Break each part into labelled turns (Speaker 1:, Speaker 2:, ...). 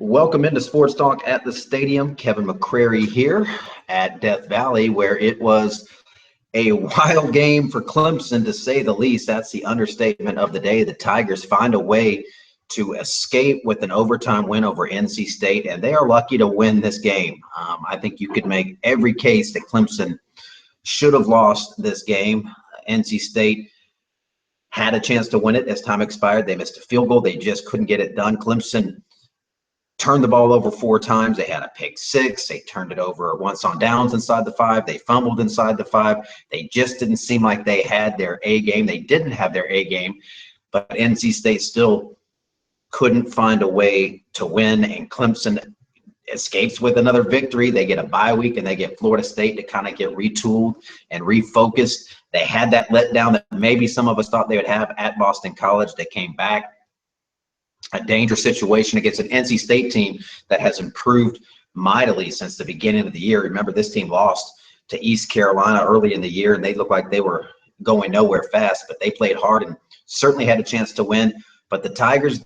Speaker 1: Welcome into Sports Talk at the Stadium. Kevin McCrary here at Death Valley, where it was a wild game for Clemson, to say the least. That's the understatement of the day. The Tigers find a way to escape with an overtime win over NC State, and they are lucky to win this game. I think you could make every case that Clemson should have lost this game. NC State had a chance to win it as time expired. They missed a field goal. They just couldn't get it done. Clemson turned the ball over 4 times. They had a pick 6. They turned it over once on downs inside the 5. They fumbled inside the 5. They just didn't seem like they had their A game. They didn't have their A game, but NC State still couldn't find a way to win, and Clemson escapes with another victory. They get a bye week, and they get Florida State to kind of get retooled and refocused. They had that letdown that maybe some of us thought they would have at Boston College. They came back. A dangerous situation against an NC State team that has improved mightily since the beginning of the year. Remember, this team lost to East Carolina early in the year, and they looked like they were going nowhere fast, but they played hard and certainly had a chance to win. But the Tigers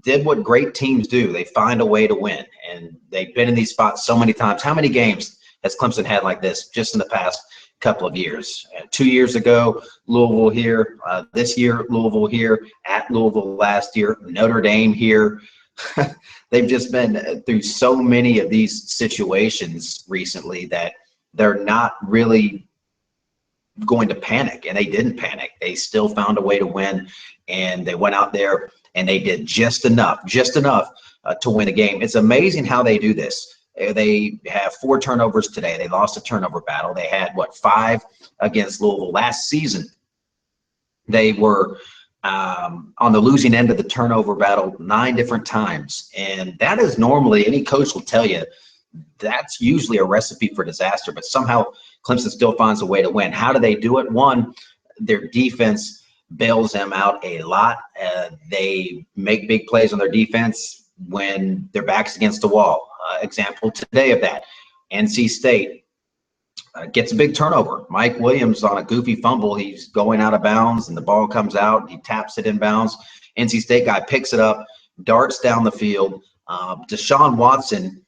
Speaker 1: did what great teams do. They find a way to win, and they've been in these spots so many times. How many games has Clemson had like this just in the past couple of years? 2 years ago, Louisville here. This year, Louisville here. At Louisville last year, Notre Dame here. They've just been through so many of these situations recently that they're not really going to panic, and they didn't panic. They still found a way to win, and they went out there and they did just enough to win the game. It's amazing how they do this. They have 4 turnovers today. They lost a turnover battle. They had, 5 against Louisville last season. They were on the losing end of the turnover battle 9 different times. And that is normally, any coach will tell you, that's usually a recipe for disaster. But somehow Clemson still finds a way to win. How do they do it? One, their defense bails them out a lot. They make big plays on their defense when their back's against the wall. Example today of that, NC State gets a big turnover. Mike Williams on a goofy fumble. He's going out of bounds, and the ball comes out. He taps it in bounds. NC State guy picks it up, darts down the field. Deshaun Watson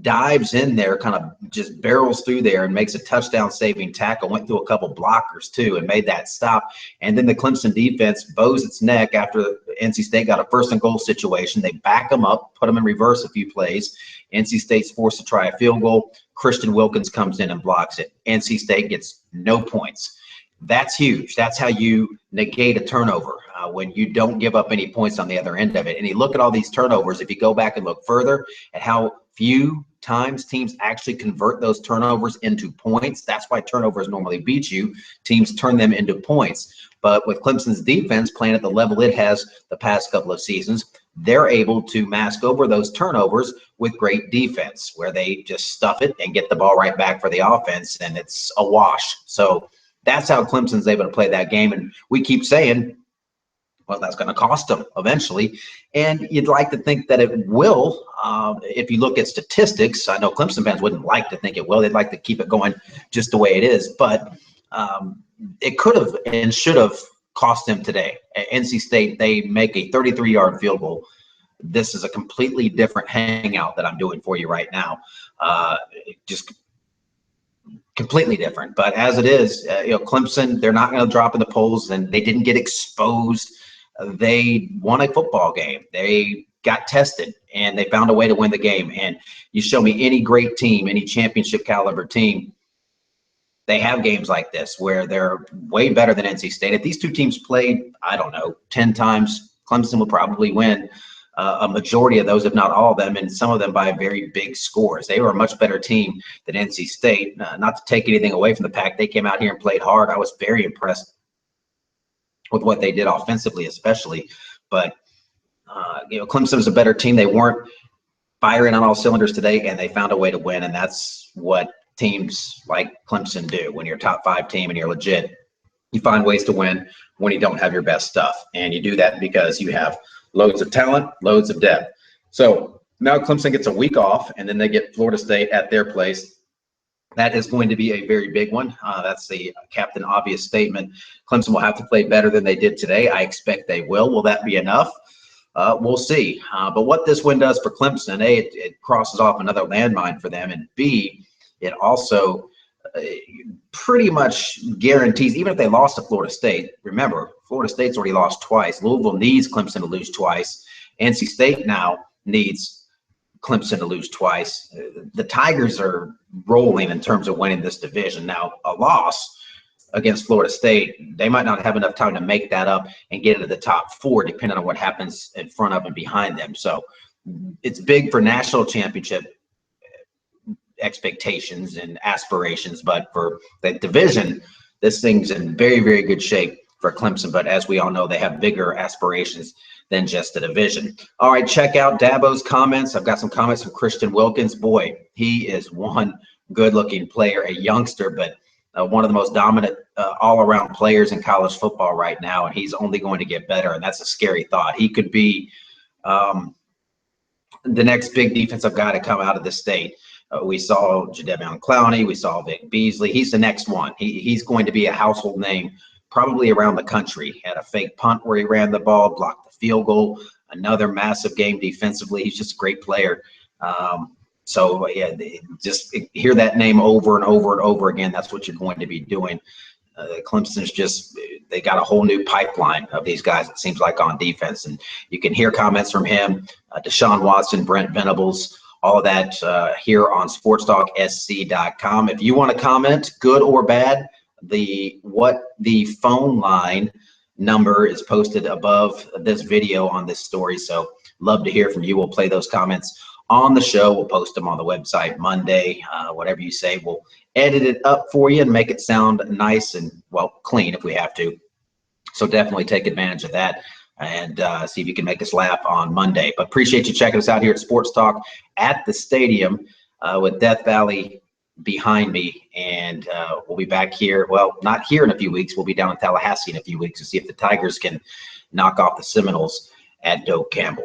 Speaker 1: dives in there, kind of just barrels through there and makes a touchdown-saving tackle. Went through a couple blockers, too, and made that stop. And then the Clemson defense bows its neck after NC State got a first-and-goal situation. They back them up, put them in reverse a few plays. NC State's forced to try a field goal. Christian Wilkins comes in and blocks it. NC State gets no points. That's huge. That's how you negate a turnover, when you don't give up any points on the other end of it. And you look at all these turnovers, if you go back and look further at how few times teams actually convert those turnovers into points. That's why turnovers normally beat you. Teams turn them into points. But with Clemson's defense playing at the level it has the past couple of seasons, they're able to mask over those turnovers with great defense, where they just stuff it and get the ball right back for the offense, and it's a wash. So that's how Clemson's able to play that game. And we keep saying, well, that's going to cost them eventually. And you'd like to think that it will. If you look at statistics, I know Clemson fans wouldn't like to think it will. They'd like to keep it going just the way it is. But it could have and should have cost them today. At NC State, they make a 33-yard field goal. This is a completely different hangout that I'm doing for you right now. Just completely different. But as it is, Clemson, they're not going to drop in the polls, and they didn't get exposed. They won a football game. They got tested, and they found a way to win the game. And you show me any great team, any championship caliber team, they have games like this where they're way better than NC State. If these two teams played, 10 times, Clemson will probably win a majority of those, if not all of them, and some of them by very big scores. They were a much better team than NC State. Not to take anything away from the Pack, they came out here and played hard. I was very impressed with what they did offensively, especially. But Clemson was a better team. They weren't firing on all cylinders today, and they found a way to win. And that's what teams like Clemson do. When you're a top 5 team and you're legit, you find ways to win when you don't have your best stuff. And you do that because you have loads of talent, loads of depth. So now Clemson gets a week off, and then they get Florida State at their place. That is going to be a very big one. That's the Captain Obvious statement. Clemson will have to play better than they did today. I expect they will. Will that be enough? we'll see. But what this win does for Clemson, A, it crosses off another landmine for them, and B, it also pretty much guarantees, even if they lost to Florida State, remember, Florida State's already lost twice. Louisville needs Clemson to lose twice. NC State now needs Clemson to lose twice. The Tigers are rolling in terms of winning this division. Now, a loss against Florida State, they might not have enough time to make that up and get into the top 4, depending on what happens in front of and behind them. So it's big for national championship expectations and aspirations, but for the division, this thing's in very, very good shape for Clemson. But as we all know, they have bigger aspirations than just the division. All right, check out Dabo's comments. I've got some comments from Christian Wilkins. Boy, he is one good-looking player, a youngster, but one of the most dominant all-around players in college football right now, and he's only going to get better, and that's a scary thought. He could be the next big defensive guy to come out of the state. We saw Jadeveon Clowney. We saw Vic Beasley. He's the next one. He's going to be a household name probably around the country. He had a fake punt where he ran the ball, blocked the field goal, another massive game defensively. He's just a great player. So, yeah, just hear that name over and over and over again. That's what you're going to be doing. Clemson's just – they got a whole new pipeline of these guys, it seems like, on defense. And you can hear comments from him, Deshaun Watson, Brent Venables, all of that here on sportstalksc.com. If you want to comment, good or bad, the phone line number is posted above this video on this story. So love to hear from you. We'll play those comments on the show. We'll post them on the website Monday. Whatever you say, we'll edit it up for you and make it sound nice and, well, clean if we have to. So definitely take advantage of that and see if you can make us laugh on Monday. But appreciate you checking us out here at Sports Talk at the stadium with Death Valley behind me. And we'll be back here. Well, not here in a few weeks. We'll be down in Tallahassee in a few weeks to see if the Tigers can knock off the Seminoles at Doak Campbell.